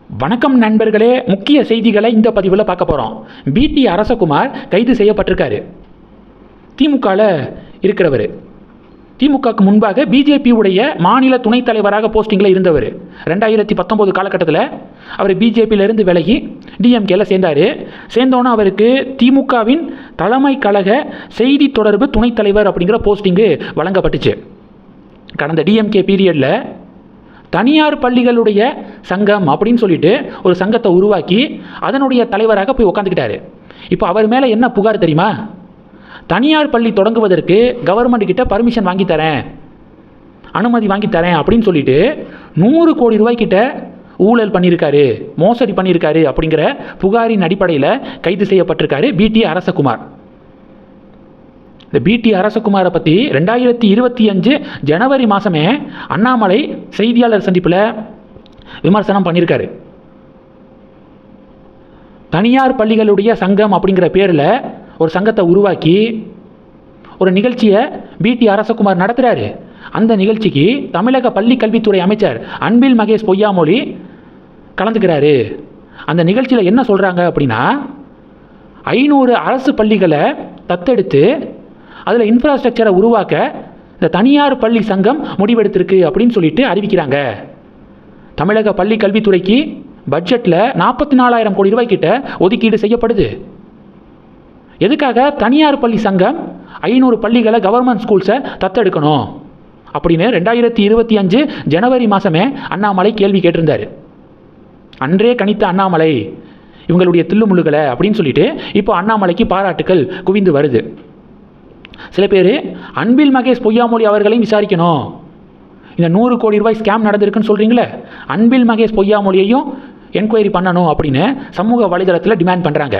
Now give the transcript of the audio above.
வணக்கம் நண்பர்களே, முக்கிய செய்திகளை இந்த பதிவில் பார்க்க போகிறோம். பிடி அரசகுமார் கைது செய்யப்பட்டிருக்காரு. திமுகவில் இருக்கிறவர். திமுகவுக்கு முன்பாக பிஜேபி உடைய மாநில துணைத் தலைவராக போஸ்டிங்கில் இருந்தவர். 2019 காலகட்டத்தில் அவர் பிஜேபியிலிருந்து விலகி டிஎம்கேல சேர்ந்தார். சேர்ந்தோன்னே அவருக்கு திமுகவின் தலைமை கழக செய்தி தொடர்பு துணைத் தலைவர் அப்படிங்கிற போஸ்டிங்கு வழங்கப்பட்டுச்சு. கடந்த டிஎம்கே பீரியடில் தனியார் பள்ளிகளுடைய சங்கம் அப்படின்னு சொல்லிட்டு ஒரு சங்கத்தை உருவாக்கி அதனுடைய தலைவராக போய் உட்காந்துக்கிட்டாரு. இப்போ அவர் மேலே என்ன புகார் தெரியுமா? தனியார் பள்ளி தொடங்குவதற்கு கவர்மெண்ட் கிட்ட பர்மிஷன் வாங்கி தரேன், அனுமதி வாங்கி தரேன் அப்படின்னு சொல்லிட்டு 100 கோடி ரூபாய்க்கிட்ட ஊழல் பண்ணியிருக்காரு, மோசடி பண்ணியிருக்காரு அப்படிங்கிற புகாரின் அடிப்படையில் கைது செய்யப்பட்டிருக்காரு பிடி அரசகுமார். இந்த பிடி அரசகுமாரை பற்றி 2025 ஜனவரி மாதமே அண்ணாமலை செய்தியாளர் சந்திப்பில் விமர்சனம் பண்ணியிருக்காரு. தனியார் பள்ளிகளுடைய சங்கம் அப்படிங்கிற பேரில் ஒரு சங்கத்தை உருவாக்கி ஒரு நிகழ்ச்சியை பிடி அரசகுமார் நடத்துகிறாரு. அந்த நிகழ்ச்சிக்கு தமிழக பள்ளி கல்வித்துறை அமைச்சர் அன்பில் மகேஷ் பொய்யாமொழி கலந்துக்கிறாரு. அந்த நிகழ்ச்சியில் என்ன சொல்கிறாங்க அப்படின்னா, 500 அரசு பள்ளிகளை தத்தெடுத்து அதில் இன்ஃப்ராஸ்ட்ரக்சரை உருவாக்க இந்த தனியார் பள்ளி சங்கம் முடிவெடுத்திருக்கு அப்படின்னு சொல்லிட்டு அறிவிக்கிறாங்க. தமிழக பள்ளி கல்வித்துறைக்கு பட்ஜெட்டில் 44,000 கோடி ரூபாய் கிட்ட ஒதுக்கீடு செய்யப்படுது. எதுக்காக தனியார் பள்ளி சங்கம் 500 பள்ளிகளை கவர்மெண்ட் ஸ்கூல்ஸை தத்தெடுக்கணும் அப்படின்னு 2025 ஜனவரி மாதமே அண்ணாமலை கேள்வி கேட்டிருந்தார். அன்றே கணித்த அண்ணாமலை இவங்களுடைய தில்லுமுள்ளுகளை அப்படின்னு சொல்லிட்டு இப்போ அண்ணாமலைக்கு பாராட்டுக்கள் குவிந்து வருது. சில பேர் அன்பில் மகேஷ் பொய்யாமொழி அவர்களையும் விசாரிக்கணும், இந்த 100 கோடி ரூபாய் ஸ்கேம் நடந்திருக்குன்னு சொல்கிறீங்களே, அன்பில் மகேஷ் பொய்யாமொழியையும் என்கொயரி பண்ணணும் அப்படின்னு சமூக வலைதளத்தில் டிமாண்ட் பண்ணுறாங்க.